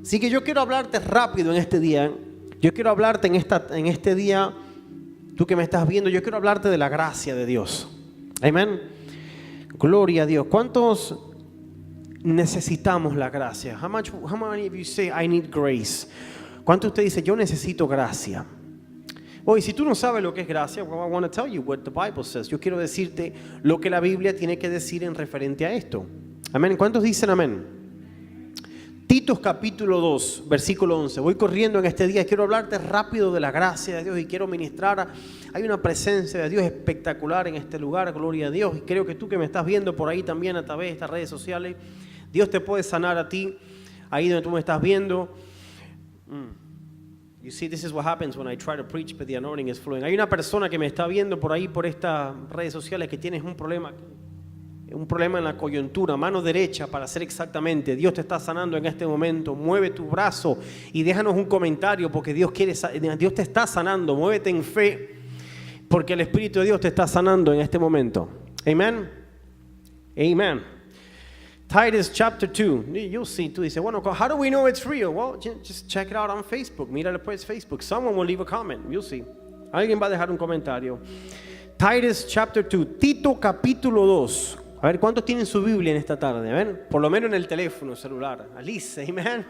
Así que yo quiero hablarte rápido en este día. Yo quiero hablarte en este día, tú que me estás viendo, yo quiero hablarte de la gracia de Dios. Amén. Gloria a Dios. ¿Cuántos necesitamos la gracia? How many of you say I need grace? ¿Cuántos de ustedes dicen yo necesito gracia? Hoy, si tú no sabes lo que es gracia, well, I want to tell you what the Bible says. Yo quiero decirte lo que la Biblia tiene que decir en referente a esto. Amén. ¿Cuántos dicen amén? Tito capítulo 2, versículo 11. Voy corriendo en este día. Quiero hablarte rápido de la gracia de Dios y quiero ministrar. Hay una presencia de Dios espectacular en este lugar. Gloria a Dios. Y creo que tú que me estás viendo por ahí también a través de estas redes sociales, Dios te puede sanar a ti, ahí donde tú me estás viendo. You see, this is what happens when I try to preach, but the anointing is flowing. Hay una persona que me está viendo por ahí, por estas redes sociales, que tienes un problema en la coyuntura, mano derecha para ser exactamente. Dios te está sanando en este momento. Mueve tu brazo y déjanos un comentario porque Dios te está sanando. Muévete en fe porque el Espíritu de Dios te está sanando en este momento. Amen. Amen. Titus chapter 2. You'll see. Tú dices, bueno, how do we know it's real? Well, just check it out on Facebook. Míralo pues Facebook. Someone will leave a comment. You'll see. Alguien va a dejar un comentario. Titus chapter 2. Tito capítulo 2. A ver, ¿cuántos tienen su Biblia en esta tarde? A ver, por lo menos en el teléfono celular. Alice, amén.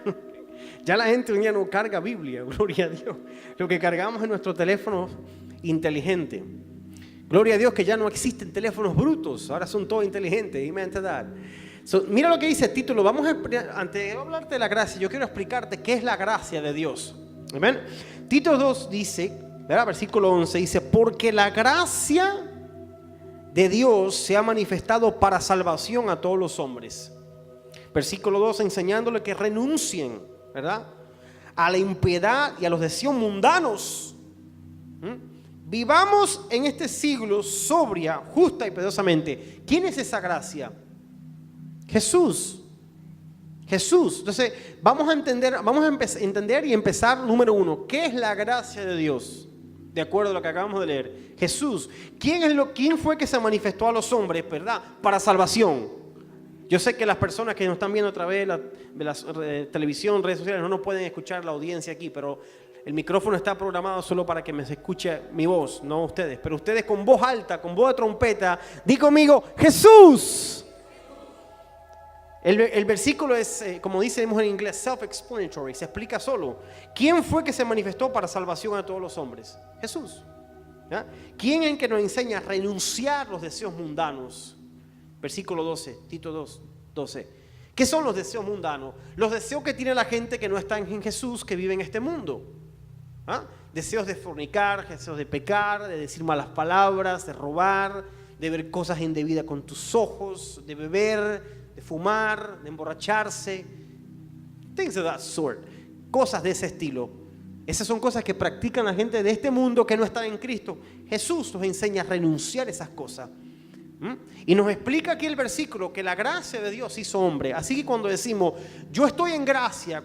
Ya la gente hoy día no carga Biblia, gloria a Dios. Lo que cargamos es nuestro teléfono inteligente. Gloria a Dios que ya no existen teléfonos brutos, ahora son todos inteligentes. Amen to that. So, mira lo que dice el título. Antes de hablarte de la gracia, yo quiero explicarte qué es la gracia de Dios. Amén. Tito 2 dice, ¿verdad? Versículo 11 dice, porque la gracia de Dios se ha manifestado para salvación a todos los hombres. Versículo 2, enseñándole que renuncien, ¿verdad?, a la impiedad y a los deseos mundanos. Vivamos en este siglo sobria, justa y piadosamente. ¿Quién es esa gracia? Jesús. Jesús. Entonces, vamos a entender y empezar, número 1, ¿qué es la gracia de Dios? De acuerdo a lo que acabamos de leer. Jesús. ¿Quién fue que se manifestó a los hombres, verdad? Para salvación. Yo sé que las personas que nos están viendo a través de la televisión, redes sociales, no nos pueden escuchar la audiencia aquí, pero el micrófono está programado solo para que me se escuche mi voz, no ustedes. Pero ustedes con voz alta, con voz de trompeta, di conmigo, Jesús. El versículo es, como decimos en inglés, self-explanatory, se explica solo. ¿Quién fue que se manifestó para salvación a todos los hombres? Jesús. ¿Ya? ¿Quién es el que nos enseña a renunciar a los deseos mundanos? Versículo 12, Tito 2, 12. ¿Qué son los deseos mundanos? Los deseos que tiene la gente que no está en Jesús, que vive en este mundo. ¿Ah? Deseos de fornicar, deseos de pecar, de decir malas palabras, de robar, de ver cosas indebidas con tus ojos, de beber, de fumar, de emborracharse, things of that sort, cosas de ese estilo. Esas son cosas que practican la gente de este mundo que no está en Cristo. Jesús nos enseña a renunciar a esas cosas. Y nos explica aquí el versículo que la gracia de Dios hizo hombre. Así que cuando decimos yo estoy en gracia,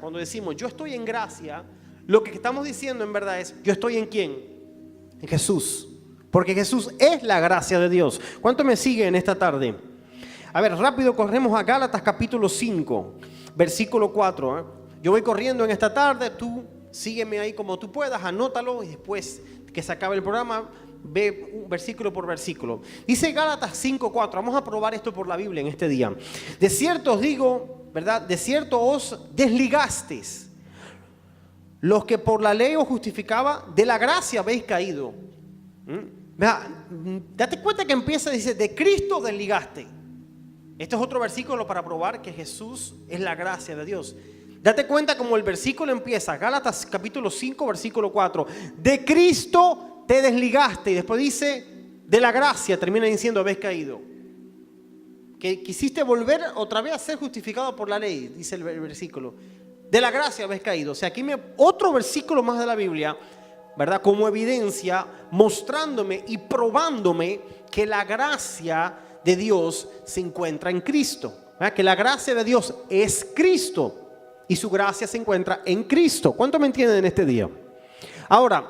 lo que estamos diciendo en verdad es yo estoy en ¿quién? En Jesús. Porque Jesús es la gracia de Dios. ¿Cuánto me sigue en esta tarde? A ver, rápido corremos a Gálatas capítulo 5, versículo 4. Yo voy corriendo en esta tarde, tú sígueme ahí como tú puedas, anótalo y después que se acabe el programa, ve un versículo por versículo. Dice Gálatas 5:4, vamos a probar esto por la Biblia en este día. De cierto os digo, ¿verdad? De cierto os desligasteis, los que por la ley os justificaba, de la gracia habéis caído. Date cuenta que empieza, dice, de Cristo desligaste. Este es otro versículo para probar que Jesús es la gracia de Dios. Date cuenta como el versículo empieza, Gálatas capítulo 5, versículo 4. De Cristo te desligaste. Y después dice, de la gracia, termina diciendo, habéis caído. Que quisiste volver otra vez a ser justificado por la ley, dice el versículo. De la gracia habéis caído. O sea, aquí otro versículo más de la Biblia, ¿verdad? Como evidencia, mostrándome y probándome que la gracia de Dios se encuentra en Cristo, ¿verdad? Que la gracia de Dios es Cristo y su gracia se encuentra en Cristo. ¿Cuánto me entienden en este día? Ahora,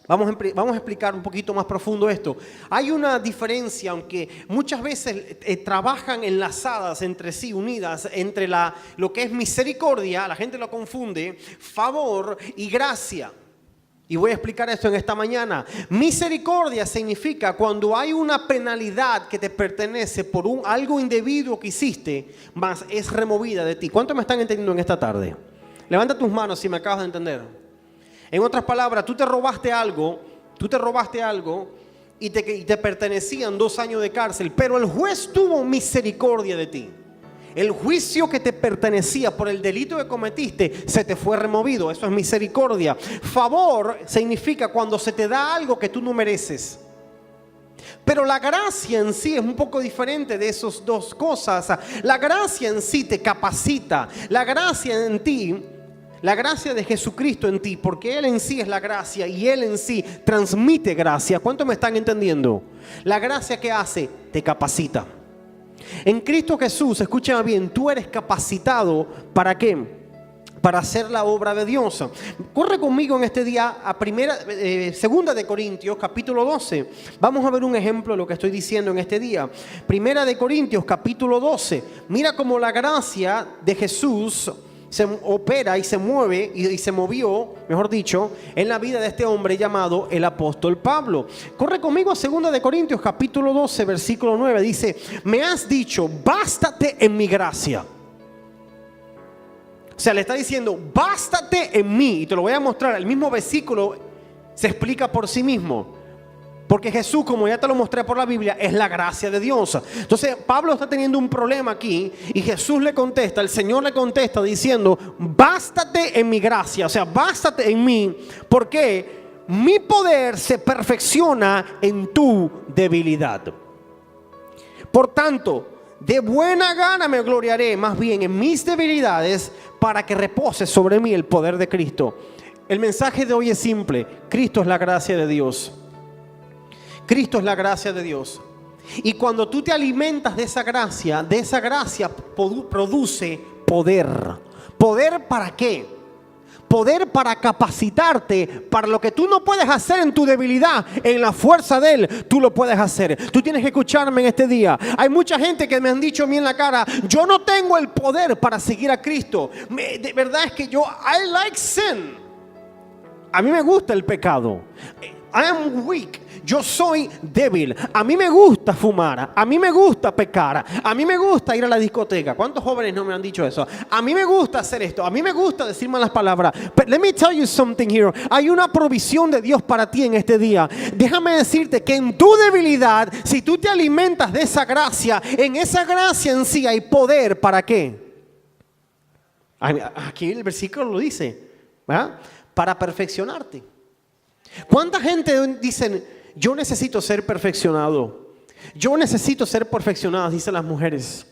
Vamos a explicar un poquito más profundo esto. Hay una diferencia, aunque muchas veces trabajan enlazadas entre sí, unidas, entre lo que es misericordia, la gente lo confunde, favor y gracia. Y voy a explicar esto en esta mañana. Misericordia significa cuando hay una penalidad que te pertenece por algo indebido que hiciste, mas es removida de ti. ¿Cuántos me están entendiendo en esta tarde? Levanta tus manos si me acabas de entender. En otras palabras, tú te robaste algo y te pertenecían 2 años de cárcel, pero el juez tuvo misericordia de ti. El juicio que te pertenecía por el delito que cometiste se te fue removido. Eso es misericordia. Favor significa cuando se te da algo que tú no mereces. Pero la gracia en sí es un poco diferente de esas dos cosas. La gracia en sí te capacita. La gracia en ti, la gracia de Jesucristo en ti, porque Él en sí es la gracia y Él en sí transmite gracia. ¿Cuántos me están entendiendo? La gracia que hace, te capacita. En Cristo Jesús, escúchame bien, tú eres capacitado ¿para qué? Para hacer la obra de Dios. Corre conmigo en este día a segunda de Corintios, capítulo 12. Vamos a ver un ejemplo de lo que estoy diciendo en este día. Primera de Corintios, capítulo 12. Mira cómo la gracia de Jesús se opera y se mueve y se movió, mejor dicho, en la vida de este hombre llamado el apóstol Pablo. Corre conmigo a 2 de Corintios capítulo 12 versículo 9. Dice: me has dicho, bástate en mi gracia. O sea, le está diciendo, bástate en mí. Y te lo voy a mostrar. El mismo versículo se explica por sí mismo. Porque Jesús, como ya te lo mostré por la Biblia, es la gracia de Dios. Entonces Pablo está teniendo un problema aquí y Jesús le contesta, el Señor le contesta diciendo: bástate en mi gracia, o sea, bástate en mí, porque mi poder se perfecciona en tu debilidad. Por tanto, de buena gana me gloriaré más bien en mis debilidades, para que repose sobre mí el poder de Cristo. El mensaje de hoy es simple: Cristo es la gracia de Dios. Cristo es la gracia de Dios. Y cuando tú te alimentas de esa gracia produce poder. ¿Poder para qué? Poder para capacitarte para lo que tú no puedes hacer en tu debilidad. En la fuerza de Él tú lo puedes hacer. Tú tienes que escucharme en este día. Hay mucha gente que me han dicho a mí en la cara: yo no tengo el poder para seguir a Cristo. De verdad es que I like sin. A mí me gusta el pecado. I am weak. Yo soy débil. A mí me gusta fumar. A mí me gusta pecar. A mí me gusta ir a la discoteca. ¿Cuántos jóvenes no me han dicho eso? A mí me gusta hacer esto. A mí me gusta decir malas palabras. But let me tell you something here. Hay una provisión de Dios para ti en este día. Déjame decirte que en tu debilidad, si tú te alimentas de esa gracia, en esa gracia en sí hay poder. ¿Para qué? Aquí el versículo lo dice, ¿verdad? Para perfeccionarte. ¿Cuánta gente dicen: yo necesito ser perfeccionado? Yo necesito ser perfeccionada, dicen las mujeres.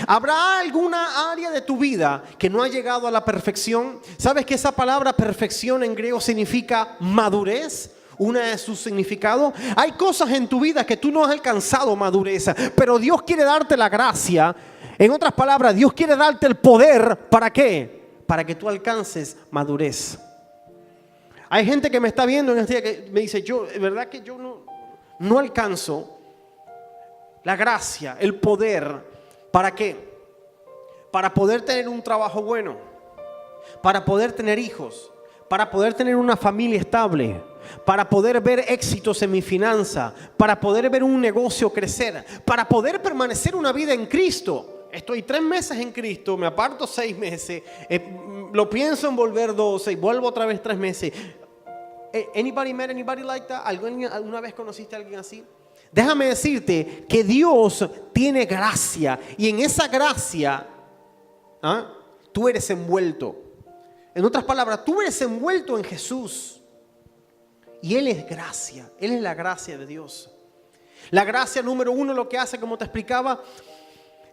¿Habrá alguna área de tu vida que no ha llegado a la perfección? ¿Sabes que esa palabra perfección en griego significa madurez? Una de sus significados. Hay cosas en tu vida que tú no has alcanzado madurez, pero Dios quiere darte la gracia. En otras palabras, Dios quiere darte el poder. ¿Para qué? Para que tú alcances madurez. Hay gente que me está viendo en este día que me dice: yo, es verdad que yo no alcanzo la gracia, el poder. ¿Para qué? Para poder tener un trabajo bueno, para poder tener hijos, para poder tener una familia estable, para poder ver éxitos en mi finanza, para poder ver un negocio crecer, para poder permanecer una vida en Cristo. Estoy 3 meses en Cristo, me aparto 6 meses, lo pienso en volver 12 y vuelvo otra vez 3 meses. Anybody met anybody like that? ¿Alguna vez conociste a alguien así? Déjame decirte que Dios tiene gracia, y en esa gracia tú eres envuelto. En otras palabras, tú eres envuelto en Jesús, y Él es gracia. Él es la gracia de Dios. La gracia número 1 lo que hace, como te explicaba,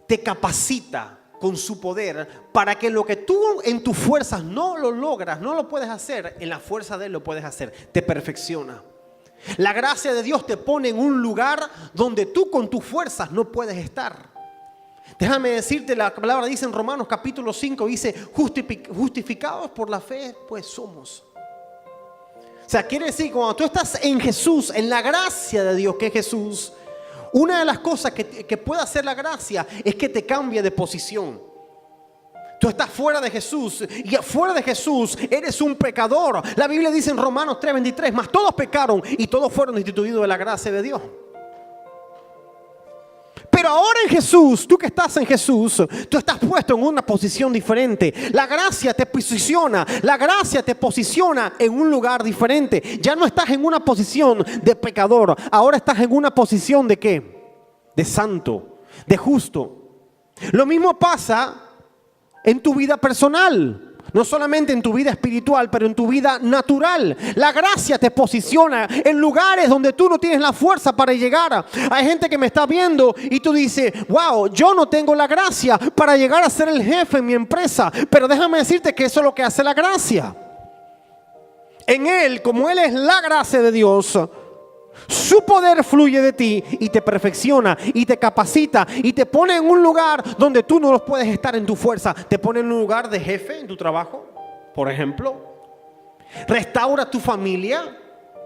te capacita con su poder para que lo que tú en tus fuerzas no lo logras, no lo puedes hacer, en la fuerza de Él lo puedes hacer. Te perfecciona. La gracia de Dios te pone en un lugar donde tú con tus fuerzas no puedes estar. Déjame decirte, la palabra dice en Romanos capítulo 5, dice: justificados por la fe pues somos. O sea, quiere decir, cuando tú estás en Jesús, en la gracia de Dios que es Jesús, una de las cosas que puede hacer la gracia es que te cambie de posición. Tú estás fuera de Jesús y fuera de Jesús eres un pecador. La Biblia dice en Romanos 3:23, mas todos pecaron y todos fueron destituidos de la gracia de Dios. Pero ahora en Jesús, tú que estás en Jesús, tú estás puesto en una posición diferente. La gracia te posiciona, en un lugar diferente. Ya no estás en una posición de pecador, ahora estás en una posición de ¿qué? De santo, de justo. Lo mismo pasa en tu vida personal. No solamente en tu vida espiritual, pero en tu vida natural. La gracia te posiciona en lugares donde tú no tienes la fuerza para llegar. Hay gente que me está viendo y tú dices, wow, yo no tengo la gracia para llegar a ser el jefe en mi empresa. Pero déjame decirte que eso es lo que hace la gracia. En Él, como Él es la gracia de Dios, su poder fluye de ti y te perfecciona y te capacita y te pone en un lugar donde tú no puedes estar en tu fuerza. Te pone en un lugar de jefe en tu trabajo, por ejemplo. Restaura tu familia.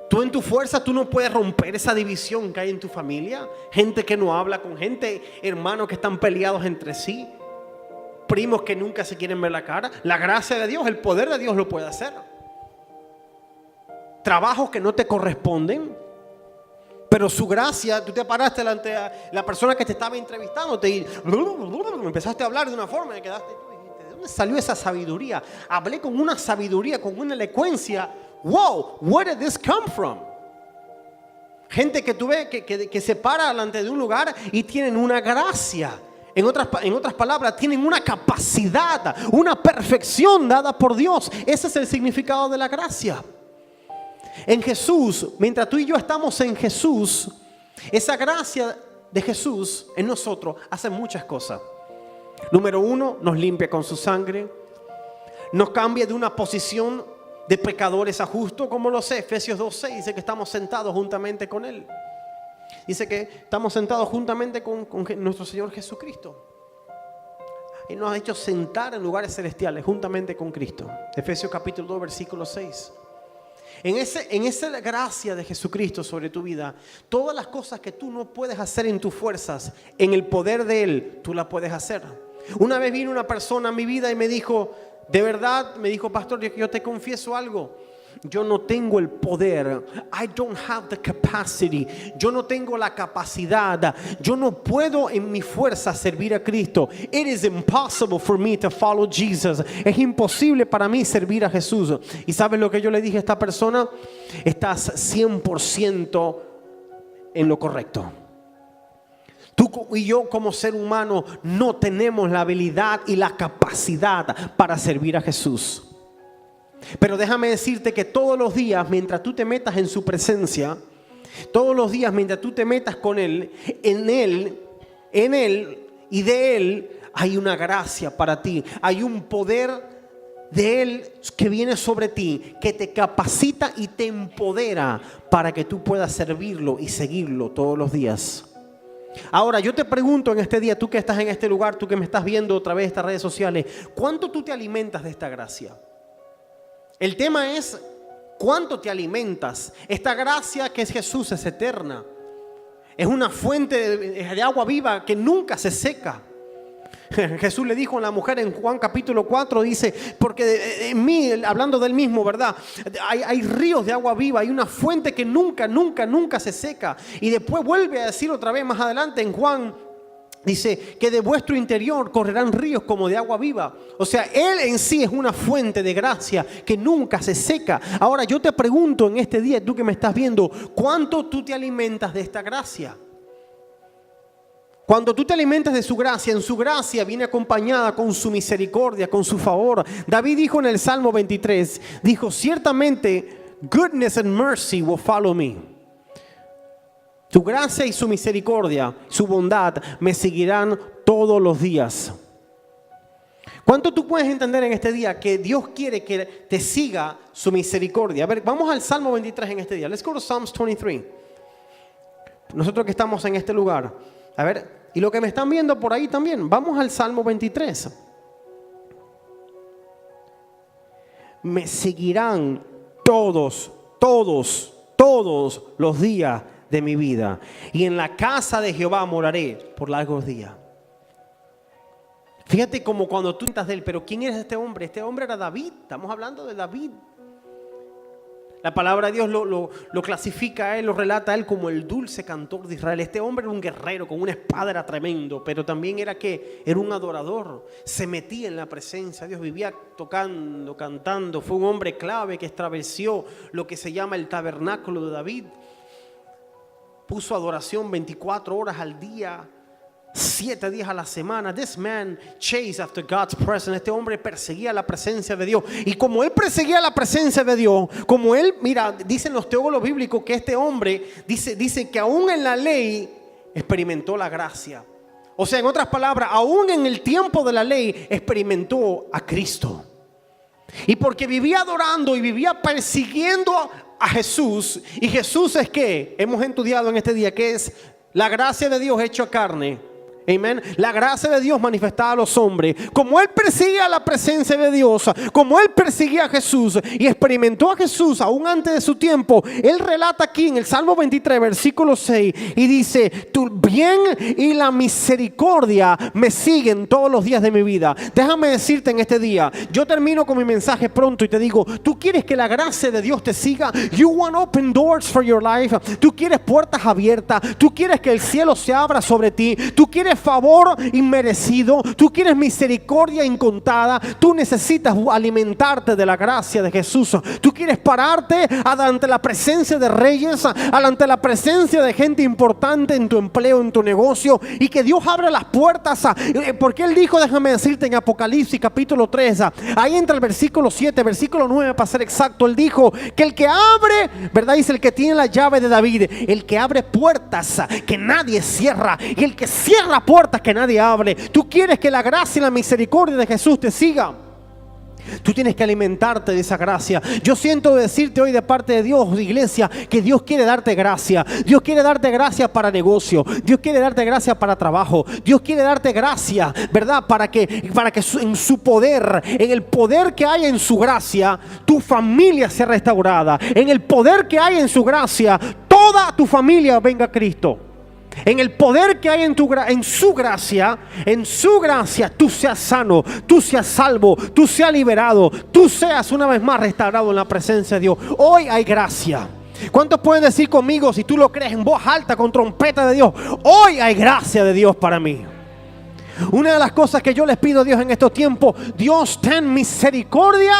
Tú en tu fuerza, tú no puedes romper esa división que hay en tu familia. Gente que no habla con gente, hermanos que están peleados entre sí, primos que nunca se quieren ver la cara. La gracia de Dios, el poder de Dios lo puede hacer. Trabajos que no te corresponden, pero su gracia, tú te paraste delante de la persona que te estaba entrevistando y empezaste a hablar de una forma y quedaste, ¿de dónde salió esa sabiduría? Hablé con una sabiduría, con una elocuencia. Wow, where did this come from? Gente que tú ves que se para delante de un lugar y tienen una gracia. En otras palabras, tienen una capacidad, una perfección dada por Dios. Ese es el significado de la gracia. En Jesús, mientras tú y yo estamos en Jesús, esa gracia de Jesús en nosotros hace muchas cosas. Número uno, nos limpia con su sangre. Nos cambia de una posición de pecadores a justo, como lo sé. Efesios 2:6 dice que estamos sentados juntamente con Él. Dice que estamos sentados juntamente con nuestro Señor Jesucristo. Él nos ha hecho sentar en lugares celestiales juntamente con Cristo. Efesios capítulo 2, versículo 6. En esa gracia de Jesucristo sobre tu vida, todas las cosas que tú no puedes hacer en tus fuerzas, en el poder de Él, tú las puedes hacer. Una vez vino una persona a mi vida y me dijo, de verdad, me dijo, pastor, yo te confieso algo. Yo no tengo el poder. I don't have the capacity. Yo no tengo la capacidad. Yo no puedo en mi fuerza servir a Cristo. It is impossible for me to follow Jesus. Es imposible para mí servir a Jesús. ¿Y sabes lo que yo le dije a esta persona? Estás 100% en lo correcto. Tú y yo como ser humano no tenemos la habilidad y la capacidad para servir a Jesús. Pero déjame decirte que todos los días, mientras tú te metas en su presencia, todos los días mientras tú te metas con Él, en Él y de Él, hay una gracia para ti. Hay un poder de Él que viene sobre ti, que te capacita y te empodera para que tú puedas servirlo y seguirlo todos los días. Ahora yo te pregunto en este día, tú que estás en este lugar, tú que me estás viendo a través de estas redes sociales, ¿cuánto tú te alimentas de esta gracia? El tema es cuánto te alimentas. Esta gracia que es Jesús es eterna. Es una fuente de agua viva que nunca se seca. Jesús le dijo a la mujer en Juan capítulo 4, dice, porque en mí, hablando del mismo, ¿verdad? Hay ríos de agua viva, hay una fuente que nunca se seca. Y después vuelve a decir otra vez más adelante en Juan, dice que de vuestro interior correrán ríos como de agua viva. O sea, Él en sí es una fuente de gracia que nunca se seca. Ahora yo te pregunto en este día, tú que me estás viendo, ¿cuánto tú te alimentas de esta gracia? Cuando tú te alimentas de su gracia, en su gracia viene acompañada con su misericordia, con su favor. David dijo en el Salmo 23, dijo, ciertamente, goodness and mercy will follow me. Su gracia y su misericordia, su bondad me seguirán todos los días. ¿Cuánto tú puedes entender en este día que Dios quiere que te siga su misericordia? A ver, vamos al Salmo 23 en este día. Let's go to Psalms 23. Nosotros que estamos en este lugar. A ver, y lo que me están viendo por ahí también. Vamos al Salmo 23. Me seguirán todos todos los días de mi vida. Y en la casa de Jehová moraré por largos días. Fíjate como cuando tú estás de él, pero ¿quién es este hombre? Este hombre era David, estamos hablando de David. La palabra de Dios lo clasifica a él, lo relata a él como el dulce cantor de Israel. Este hombre era un guerrero, con una espada era tremendo, pero también era un adorador. Se metía en la presencia de Dios, vivía tocando, cantando. Fue un hombre clave que estableció lo que se llama el tabernáculo de David. Puso adoración 24 horas al día, 7 días a la semana. This man chased after God's presence. Este hombre perseguía la presencia de Dios. Y como él perseguía la presencia de Dios, como él, mira, dicen los teólogos bíblicos que este hombre dice que aún en la ley experimentó la gracia. O sea, en otras palabras, aún en el tiempo de la ley experimentó a Cristo. Y porque vivía adorando y vivía persiguiendo a Jesús. Y Jesús es que hemos estudiado en este día, que es la gracia de Dios hecho carne. Amén. La gracia de Dios manifestada a los hombres. Como él perseguía la presencia de Dios, como él perseguía a Jesús y experimentó a Jesús aún antes de su tiempo, él relata aquí en el Salmo 23, versículo 6, y dice: tu bien y la misericordia me siguen todos los días de mi vida. Déjame decirte en este día, yo termino con mi mensaje pronto y te digo, ¿tú quieres que la gracia de Dios te siga? You want open doors for your life. Tú quieres puertas abiertas. Tú quieres que el cielo se abra sobre ti. Tú quieres favor inmerecido. Tú quieres misericordia incontada. Tú necesitas alimentarte de la gracia de Jesús. Tú quieres pararte ante la presencia de reyes, ante la presencia de gente importante en tu empleo, en tu negocio, y que Dios abra las puertas. Porque Él dijo, déjame decirte en Apocalipsis capítulo 3, ahí entra el versículo 7, versículo 9 para ser exacto. Él dijo que el que abre, ¿verdad? Dice el que tiene la llave de David, el que abre puertas que nadie cierra, y el que cierra puertas que nadie abre. Tú quieres que la gracia y la misericordia de Jesús te siga. Tú tienes que alimentarte de esa gracia. Yo siento decirte hoy de parte de Dios, iglesia, que Dios quiere darte gracia. Dios quiere darte gracia para negocio. Dios quiere darte gracia para trabajo. Dios quiere darte gracia, ¿verdad? Para que en su poder, en el poder que hay en su gracia, tu familia sea restaurada. En el poder que hay en su gracia, toda tu familia venga a Cristo. En el poder que hay en su gracia, tú seas sano, tú seas salvo, tú seas liberado, tú seas una vez más restaurado en la presencia de Dios. Hoy hay gracia. ¿Cuántos pueden decir conmigo, si tú lo crees, en voz alta, con trompeta de Dios? Hoy hay gracia de Dios para mí. Una de las cosas que yo les pido a Dios en estos tiempos: Dios, ten misericordia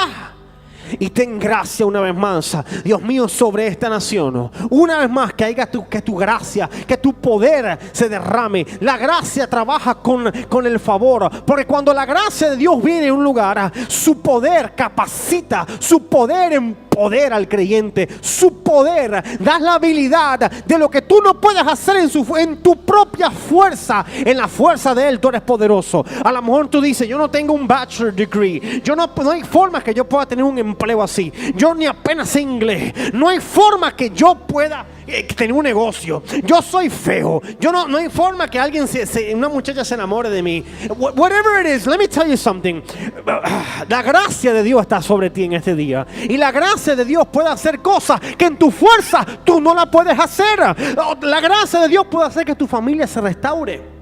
y ten gracia una vez más, Dios mío, sobre esta nación. Una vez más, que haya que tu gracia, que tu poder se derrame. La gracia trabaja con el favor, porque cuando la gracia de Dios viene a un lugar, su poder capacita, su poder empodera al creyente, su poder da la habilidad de lo que tú no puedes hacer en tu propia fuerza. En la fuerza de Él tú eres poderoso. A lo mejor tú dices, yo no tengo un bachelor degree, no hay forma que yo pueda tener un empleo así, yo ni apenas sé inglés, no hay forma que yo pueda tener un negocio, yo soy feo, no hay forma que una muchacha se enamore de mí. Whatever it is, let me tell you something. La gracia de Dios está sobre ti en este día, y la gracia de Dios puede hacer cosas que en tu fuerza tú no la puedes hacer. La gracia de Dios puede hacer que tu familia se restaure.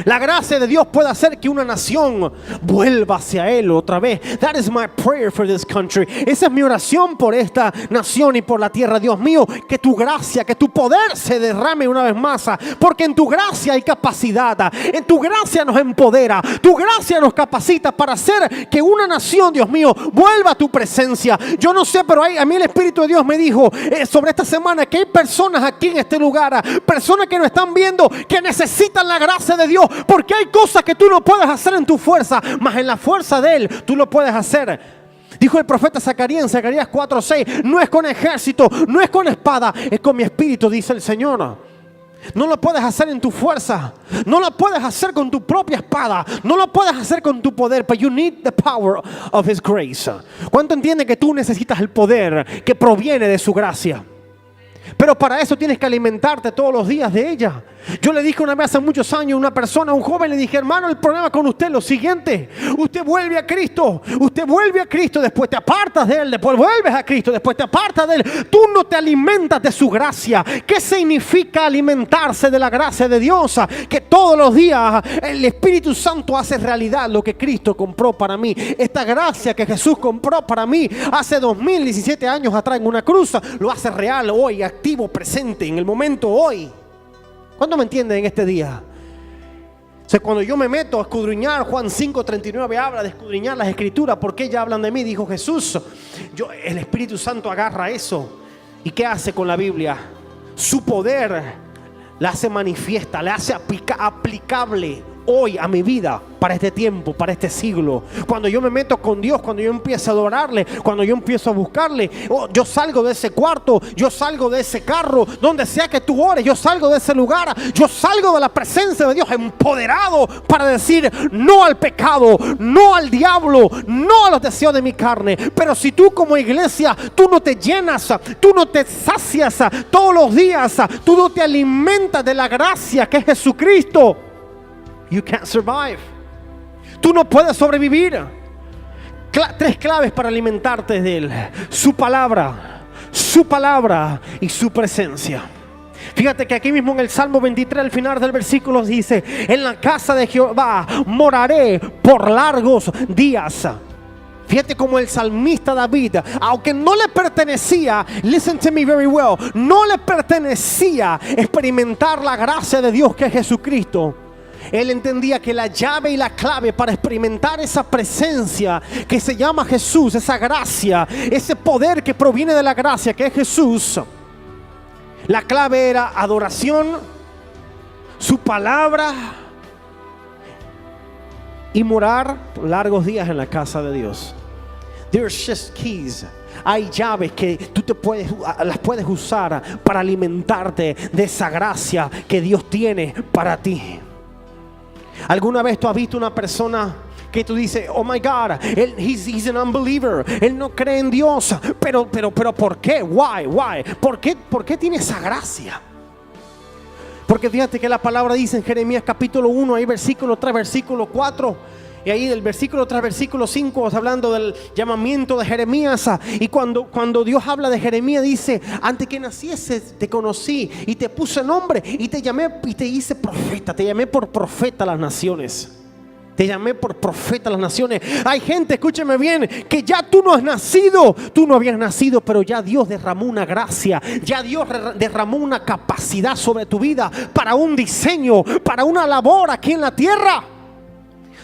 La gracia de Dios puede hacer que una nación vuelva hacia Él otra vez. That is my prayer for this country. Esa es mi oración por esta nación y por la tierra. Dios mío, que tu gracia, que tu poder se derrame una vez más, porque en tu gracia hay capacidad. En tu gracia nos empodera. Tu gracia nos capacita para hacer que una nación, Dios mío, vuelva a tu presencia. Yo no sé, pero a mí el Espíritu de Dios me dijo sobre esta semana que hay personas aquí en este lugar, personas que nos están viendo, que necesitan la gracia de Dios. Porque hay cosas que tú no puedes hacer en tu fuerza, mas en la fuerza de Él tú lo puedes hacer. Dijo el profeta Zacarías en Zacarías 4:6: no es con ejército, no es con espada, es con mi espíritu, dice el Señor. No lo puedes hacer en tu fuerza, no lo puedes hacer con tu propia espada, no lo puedes hacer con tu poder, but you need the power of His grace. ¿Cuánto entiende que tú necesitas el poder que proviene de su gracia? Pero para eso tienes que alimentarte todos los días de ella. Yo le dije una vez hace muchos años a una persona, a un joven, le dije: hermano, el problema con usted es lo siguiente: usted vuelve a Cristo, después te apartas de Él, después vuelves a Cristo, después te apartas de Él. Tú no te alimentas de su gracia. ¿Qué significa alimentarse de la gracia de Dios? Que todos los días el Espíritu Santo hace realidad lo que Cristo compró para mí. Esta gracia que Jesús compró para mí hace 2017 años atrás en una cruz, lo hace real hoy, activo, presente, en el momento hoy. ¿Cuándo me entienden en este día? O sea, cuando yo me meto a escudriñar, Juan 5:39 habla de escudriñar las escrituras. ¿Por qué ya hablan de mí? Dijo Jesús. El Espíritu Santo agarra eso. ¿Y qué hace con la Biblia? Su poder la hace manifiesta, la hace aplicable hoy a mi vida, para este tiempo, para este siglo. Cuando yo me meto con Dios, cuando yo empiezo a adorarle, cuando yo empiezo a buscarle, yo salgo de ese cuarto, yo salgo de ese carro, donde sea que tú ores, yo salgo de ese lugar, yo salgo de la presencia de Dios empoderado para decir no al pecado, no al diablo, no a los deseos de mi carne. Pero si tú como iglesia, tú no te llenas, tú no te sacias todos los días, tú no te alimentas de la gracia que es Jesucristo, you can't survive. Tú no puedes sobrevivir. Tres claves para alimentarte de Él: su palabra y su presencia. Fíjate que aquí mismo en el Salmo 23, al final del versículo dice: en la casa de Jehová moraré por largos días. Fíjate como el salmista David, aunque no le pertenecía, listen to me very well, no le pertenecía experimentar la gracia de Dios que es Jesucristo. Él entendía que la llave y la clave para experimentar esa presencia que se llama Jesús, esa gracia, ese poder que proviene de la gracia que es Jesús, la clave era adoración, su palabra y morar largos días en la casa de Dios. There's just keys. Hay llaves que tú las puedes usar para alimentarte de esa gracia que Dios tiene para ti. ¿Alguna vez tú has visto una persona que tú dices: oh my God, he's an unbeliever, él no cree en Dios, pero ¿por qué? Why? ¿Por qué tiene esa gracia? Porque fíjate que la palabra dice en Jeremías capítulo 1, ahí versículo 3, versículo 4, y ahí del versículo tras versículo 5 hablando del llamamiento de Jeremías. Y cuando Dios habla de Jeremías, dice: antes que naciese te conocí y te puse nombre y te llamé y te hice profeta. Te llamé por profeta a las naciones. Te llamé por profeta a las naciones. Hay gente, escúcheme bien, que ya tú no has nacido, tú no habías nacido, pero ya Dios derramó una gracia, ya Dios derramó una capacidad sobre tu vida para un diseño, para una labor aquí en la tierra.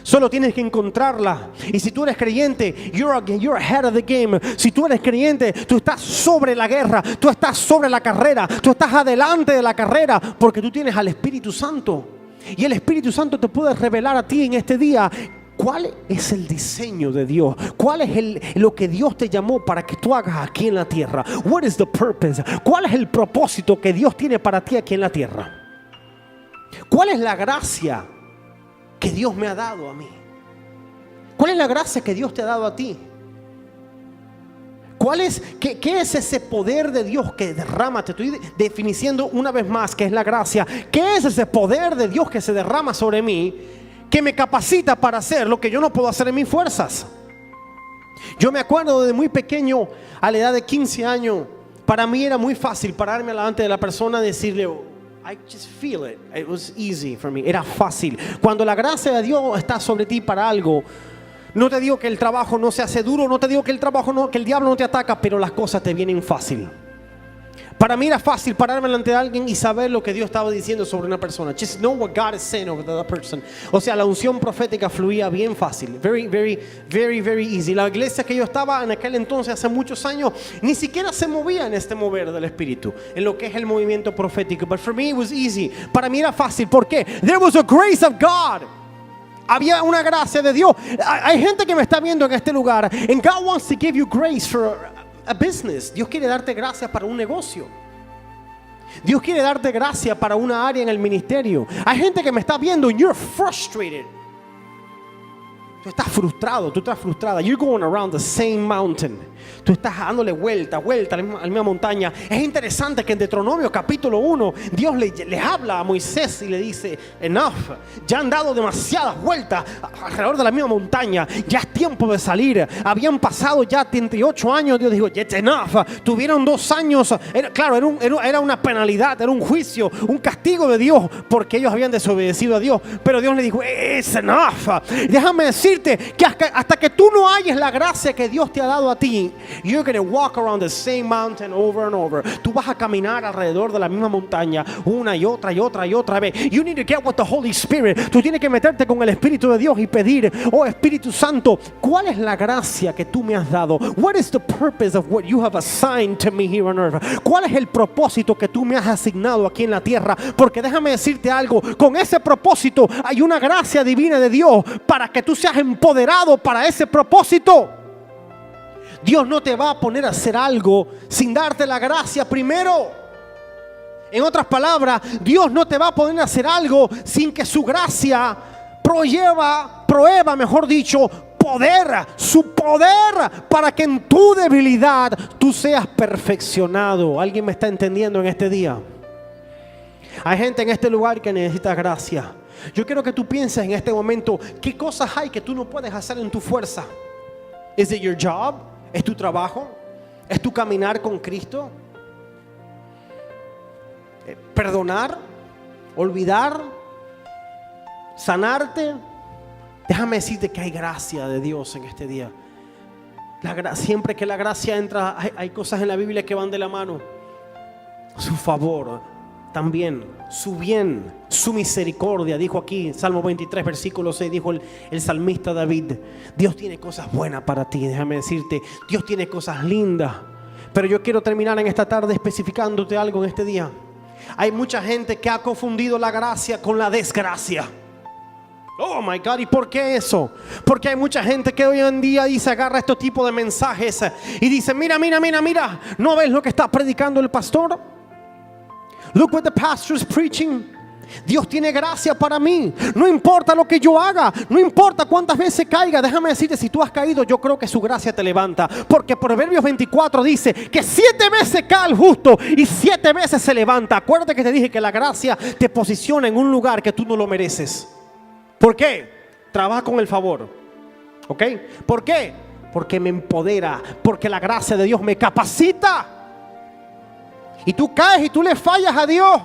Solo tienes que encontrarla. Y si tú eres creyente, you're ahead of the game. Si tú eres creyente, tú estás sobre la guerra, tú estás sobre la carrera, tú estás adelante de la carrera, porque tú tienes al Espíritu Santo. Y el Espíritu Santo te puede revelar a ti en este día cuál es el diseño de Dios, cuál es lo que Dios te llamó para que tú hagas aquí en la tierra. What is the purpose? ¿Cuál es el propósito que Dios tiene para ti aquí en la tierra? ¿Cuál es la gracia que Dios me ha dado a mí? ¿Cuál es la gracia que Dios te ha dado a ti? ¿Qué es ese poder de Dios que derrama? Te estoy definiendo una vez más qué es la gracia. ¿Qué es ese poder de Dios que se derrama sobre mí, que me capacita para hacer lo que yo no puedo hacer en mis fuerzas? Yo me acuerdo desde muy pequeño, a la edad de 15 años, para mí era muy fácil pararme delante de la persona y decirle: I just feel it. It was easy for me. Era fácil. Cuando la gracia de Dios está sobre ti para algo, no te digo que el trabajo no se hace duro, no te digo que que el diablo no te ataca, pero las cosas te vienen fácil. Para mí era fácil pararme delante de alguien y saber lo que Dios estaba diciendo sobre una persona. Just know what God is saying over that person. O sea, la unción profética fluía bien fácil. Very, very, very, very easy. La iglesia que yo estaba en aquel entonces, hace muchos años, ni siquiera se movía en este mover del Espíritu, en lo que es el movimiento profético. But for me it was easy. Para mí era fácil. ¿Por qué? There was a grace of God. Había una gracia de Dios. Hay gente que me está viendo en este lugar, and God wants to give you grace for a business. Dios quiere darte gracia para un negocio. Dios quiere darte gracia para una área en el ministerio. Hay gente que me está viendo and you're frustrated. Tú estás frustrado, tú estás frustrada. You're going around the same mountain. Tú estás dándole vuelta a la misma montaña. Es interesante que en Deuteronomio capítulo 1 Dios le habla a Moisés y le dice: enough, ya han dado demasiadas vueltas alrededor de la misma montaña, ya es tiempo de salir. Habían pasado ya 38 años. Dios dijo: it's enough. Tuvieron 2 años, era una penalidad, era un juicio, un castigo de Dios porque ellos habían desobedecido a Dios. Pero Dios le dijo: it's enough. Déjame decirte que hasta que tú no halles la gracia que Dios te ha dado a ti, you're going to walk around the same mountain over and over. Tú vas a caminar alrededor de la misma montaña una y otra vez. You need to get with the Holy Spirit. Tú tienes que meterte con el Espíritu de Dios y pedir: oh Espíritu Santo, ¿cuál es la gracia que tú me has dado? What is the purpose of what you have assigned to me here on earth? ¿Cuál es el propósito que tú me has asignado aquí en la tierra? Porque déjame decirte algo, con ese propósito hay una gracia divina de Dios para que tú seas empoderado para ese propósito. Dios no te va a poner a hacer algo sin darte la gracia primero. En otras palabras, Dios no te va a poner a hacer algo sin que su gracia prueba, mejor dicho, su poder, para que en tu debilidad tú seas perfeccionado. ¿Alguien me está entendiendo en este día? Hay gente en este lugar que necesita gracia. Yo quiero que tú pienses en este momento: ¿qué cosas hay que tú no puedes hacer en tu fuerza? ¿Es it your job? ¿Es tu trabajo? ¿Es tu caminar con Cristo? ¿Perdonar? ¿Olvidar? ¿Sanarte? Déjame decirte que hay gracia de Dios en este día. Siempre que la gracia entra, hay cosas en la Biblia que van de la mano. Su favor, también su bien, su misericordia. Dijo aquí, Salmo 23, versículo 6, dijo el salmista David: Dios tiene cosas buenas para ti. Déjame decirte, Dios tiene cosas lindas. Pero yo quiero terminar en esta tarde especificándote algo en este día. Hay mucha gente que ha confundido la gracia con la desgracia. Oh my God, ¿y por qué eso? Porque hay mucha gente que hoy en día agarra este tipo de mensajes y dice: mira, ¿no ves lo que está predicando el pastor? Look what the pastor is preaching. Dios tiene gracia para mí. No importa lo que yo haga, no importa cuántas veces caiga. Déjame decirte, si tú has caído, yo creo que su gracia te levanta. Porque Proverbios 24 dice que 7 veces cae el justo y 7 veces se levanta. Acuérdate que te dije que la gracia te posiciona en un lugar que tú no lo mereces. ¿Por qué? Trabaja con el favor. ¿Ok? ¿Por qué? Porque me empodera. Porque la gracia de Dios me capacita. Y tú caes y tú le fallas a Dios.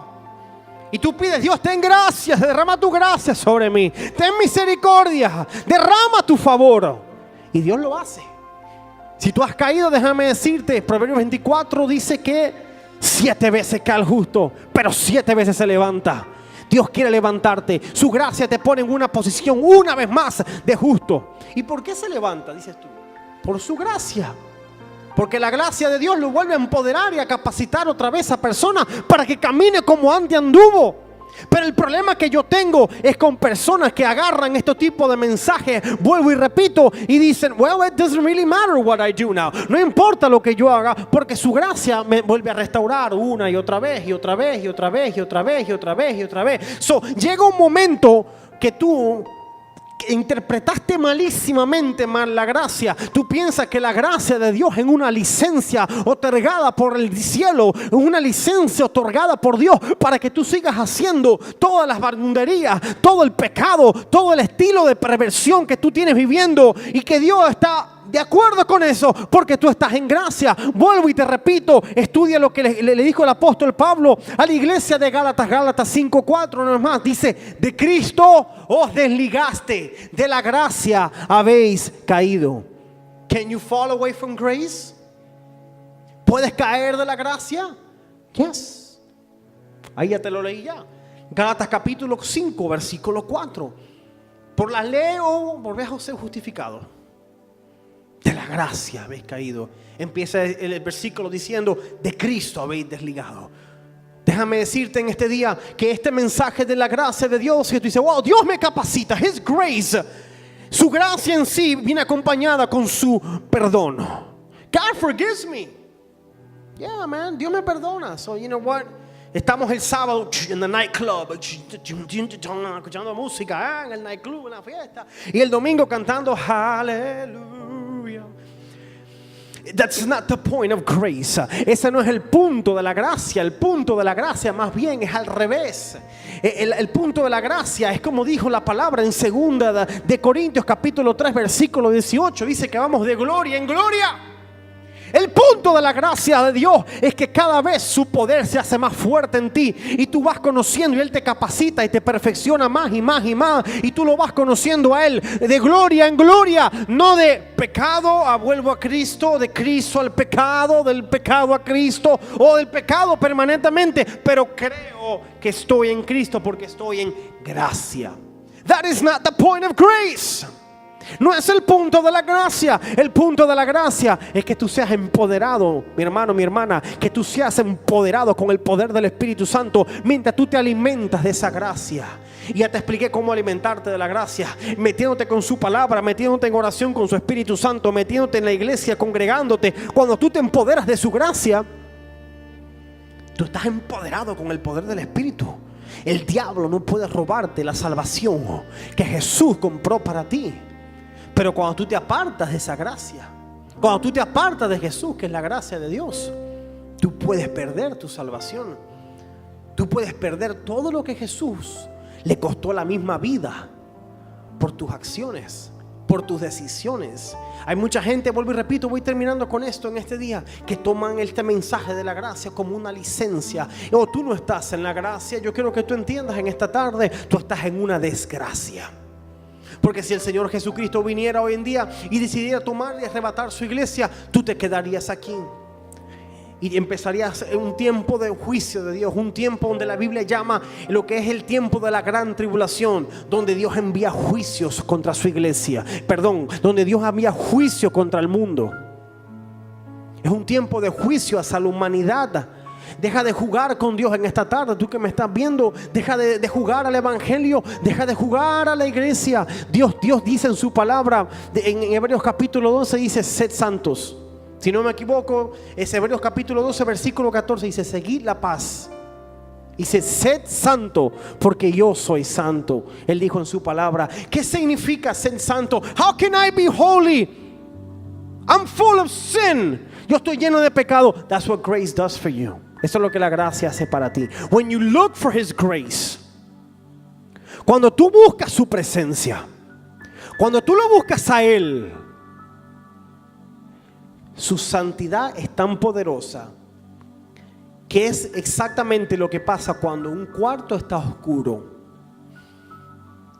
Y tú pides: Dios, ten gracia, derrama tu gracia sobre mí. Ten misericordia, derrama tu favor. Y Dios lo hace. Si tú has caído, déjame decirte, Proverbios 24 dice que 7 veces cae el justo, pero 7 veces se levanta. Dios quiere levantarte. Su gracia te pone en una posición una vez más de justo. ¿Y por qué se levanta, dices tú? Por su gracia. Porque la gracia de Dios lo vuelve a empoderar y a capacitar otra vez a personas para que camine como antes anduvo. Pero el problema que yo tengo es con personas que agarran este tipo de mensajes, vuelvo y repito, y dicen: well, it doesn't really matter what I do now. No importa lo que yo haga, porque su gracia me vuelve a restaurar una y otra vez, y otra vez, y otra vez, y otra vez, y otra vez, y otra vez. So, llega un momento que tú interpretaste malísimamente mal la gracia. Tú piensas que la gracia de Dios es una licencia otorgada por el cielo, una licencia otorgada por Dios para que tú sigas haciendo todas las barbaridades, todo el pecado, todo el estilo de perversión que tú tienes viviendo, y que Dios está de acuerdo con eso porque tú estás en gracia. Vuelvo y te repito, estudia lo que le dijo el apóstol Pablo a la iglesia de Gálatas 5:4, no más. Dice: de Cristo os desligaste, de la gracia habéis caído. Can you fall away from grace? ¿Puedes caer de la gracia? Yes. Ahí ya te lo leí ya. Gálatas capítulo 5, versículo 4. Por la ley o volvés a ser justificado. De la gracia habéis caído. Empieza el versículo diciendo: de Cristo habéis desligado. Déjame decirte en este día que este mensaje de la gracia de Dios, que tú dices: wow, Dios me capacita, His grace, su gracia en sí viene acompañada con su perdón. God forgives me. Yeah, man, Dios me perdona. So you know what? Estamos el sábado en el nightclub, escuchando música en el nightclub, en la fiesta, y el domingo cantando Aleluya. That's not the point of grace. Ese no es el punto de la gracia. El punto de la gracia más bien es al revés. El punto de la gracia es como dijo la palabra en 2 de Corintios capítulo 3 versículo 18. Dice que vamos de gloria en gloria. El punto de la gracia de Dios es que cada vez su poder se hace más fuerte en ti y tú vas conociendo y Él te capacita y te perfecciona más y más y más y tú lo vas conociendo a Él de gloria en gloria, no de pecado a vuelvo a Cristo, de Cristo al pecado, del pecado a Cristo o del pecado permanentemente, pero creo que estoy en Cristo porque estoy en gracia. That is not the point of grace. No es el punto de la gracia. El punto de la gracia es que tú seas empoderado, mi hermano, mi hermana, que tú seas empoderado con el poder del Espíritu Santo mientras tú te alimentas de esa gracia. Y ya te expliqué cómo alimentarte de la gracia, metiéndote con su palabra, metiéndote en oración con su Espíritu Santo, metiéndote en la iglesia, congregándote. Cuando tú te empoderas de su gracia, tú estás empoderado con el poder del Espíritu. El diablo no puede robarte la salvación que Jesús compró para ti. Pero cuando tú te apartas de esa gracia, cuando tú te apartas de Jesús, que es la gracia de Dios, tú puedes perder tu salvación. Tú puedes perder todo lo que Jesús le costó la misma vida por tus acciones, por tus decisiones. Hay mucha gente, vuelvo y repito, voy terminando con esto en este día, que toman este mensaje de la gracia como una licencia. O tú no estás en la gracia. Yo quiero que tú entiendas en esta tarde, tú estás en una desgracia. Porque si el Señor Jesucristo viniera hoy en día y decidiera tomar y arrebatar su iglesia, tú te quedarías aquí. Y empezarías un tiempo de juicio de Dios, un tiempo donde la Biblia llama lo que es el tiempo de la gran tribulación, donde Dios envía juicios contra su iglesia. Donde Dios envía juicio contra el mundo. Es un tiempo de juicio hacia la humanidad. Deja de jugar con Dios en esta tarde. Tú que me estás viendo, deja de jugar al evangelio, deja de jugar a la iglesia. Dios dice en su palabra, en Hebreos capítulo 12 dice: sed santos. Si no me equivoco, es Hebreos capítulo 12 versículo 14, dice: seguid la paz. Dice: sed santo, porque yo soy santo. Él dijo en su palabra. ¿Qué significa ser santo? How can I be holy? I'm full of sin. Yo estoy lleno de pecado. That's what grace does for you. Eso es lo que la gracia hace para ti. When you look for His grace, cuando tú buscas su presencia, cuando tú lo buscas a Él, su santidad es tan poderosa que es exactamente lo que pasa cuando un cuarto está oscuro.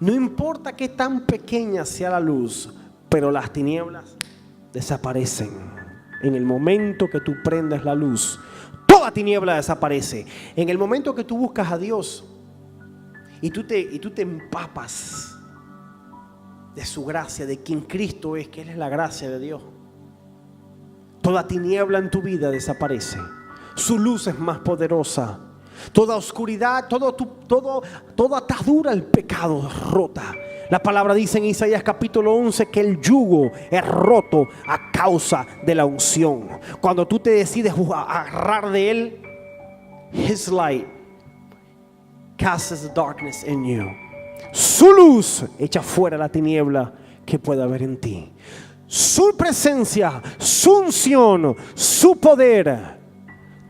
No importa qué tan pequeña sea la luz, pero las tinieblas desaparecen. En el momento que tú prendes la luz, toda tiniebla desaparece. En el momento que tú buscas a Dios y tú te empapas de su gracia, de quien Cristo es, que Él es la gracia de Dios, toda tiniebla en tu vida desaparece. Su luz es más poderosa. Toda oscuridad, toda atadura al pecado es rota. La palabra dice en Isaías capítulo 11 que el yugo es roto a causa de la unción. Cuando tú te decides agarrar de Él, His light casts the darkness in you. Su luz echa fuera la tiniebla que pueda haber en ti. Su presencia, su unción, su poder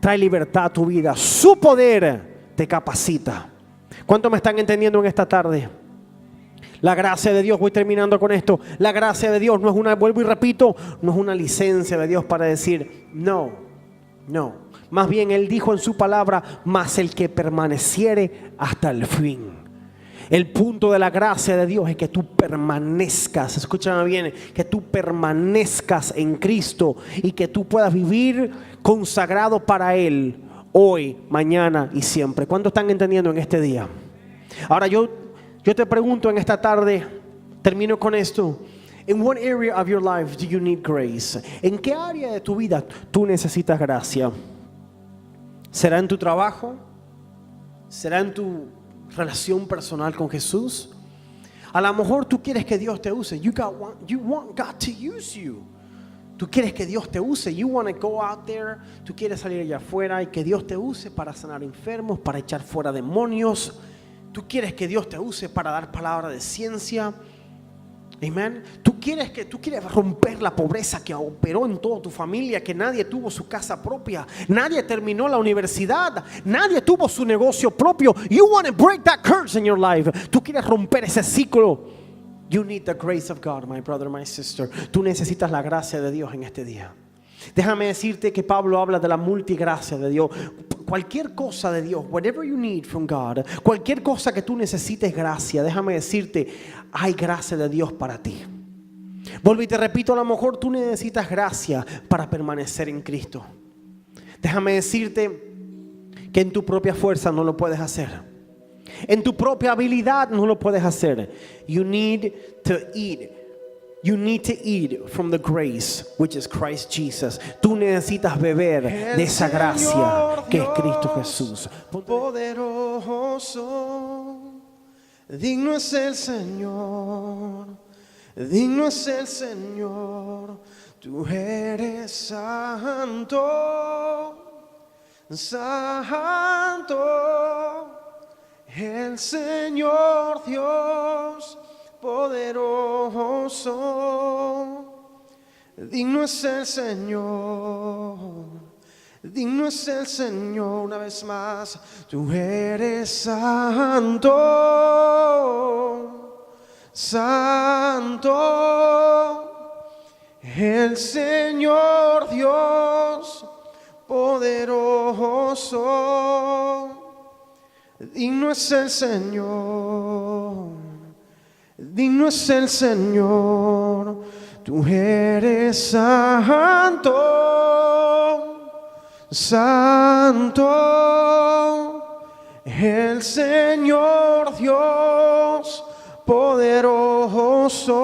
trae libertad a tu vida. Su poder te capacita. ¿Cuántos me están entendiendo en esta tarde? La gracia de Dios, voy terminando con esto. La gracia de Dios no es una, vuelvo y repito, no es una licencia de Dios para decir no. Más bien Él dijo en su palabra: mas el que permaneciere hasta el fin. El punto de la gracia de Dios es que tú permanezcas, escúchame bien, que tú permanezcas en Cristo y que tú puedas vivir consagrado para Él hoy, mañana y siempre. ¿Cuántos están entendiendo en este día? Ahora yo te pregunto en esta tarde, termino con esto. In what area of your life do you need grace? ¿En qué área de tu vida tú necesitas gracia? ¿Será en tu trabajo? ¿Será en tu relación personal con Jesús? A lo mejor tú quieres que Dios te use. You want God to use you. Tú quieres que Dios te use. You want to go out there. Tú quieres salir allá afuera y que Dios te use para sanar enfermos, para echar fuera demonios. Tú quieres que Dios te use para dar palabra de ciencia. Amén. Tú quieres romper la pobreza que operó en toda tu familia, que nadie tuvo su casa propia, nadie terminó la universidad, nadie tuvo su negocio propio. You want to break that curse in your life. Tú quieres romper ese ciclo. You need the grace of God, my brother, my sister. Tú necesitas la gracia de Dios en este día. Déjame decirte que Pablo habla de la multigracia de Dios. Cualquier cosa de Dios, whatever you need from God, cualquier cosa que tú necesites gracia, déjame decirte, hay gracia de Dios para ti. Vuelvo y te repito, a lo mejor tú necesitas gracia para permanecer en Cristo. Déjame decirte que en tu propia fuerza no lo puedes hacer. En tu propia habilidad no lo puedes hacer. You need to eat. You need to eat from the grace which is Christ Jesus. Tú necesitas beber de esa gracia que es Cristo Jesús. Poderoso, digno es el Señor, digno es el Señor. Tú eres santo, santo, el Señor Dios. Poderoso, digno es el Señor, digno es el Señor. Una vez más, tú eres santo, santo, el Señor Dios, poderoso, digno es el Señor. Digno es el Señor, tú eres santo, santo, el Señor Dios poderoso.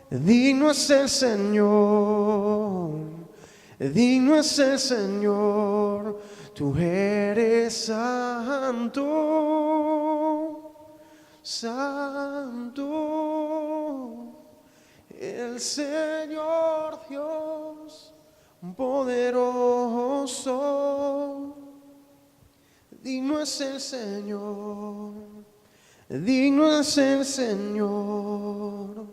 Digno es el Señor, digno es el Señor, tú eres santo. Santo, el Señor Dios poderoso, digno es el Señor, digno es el Señor.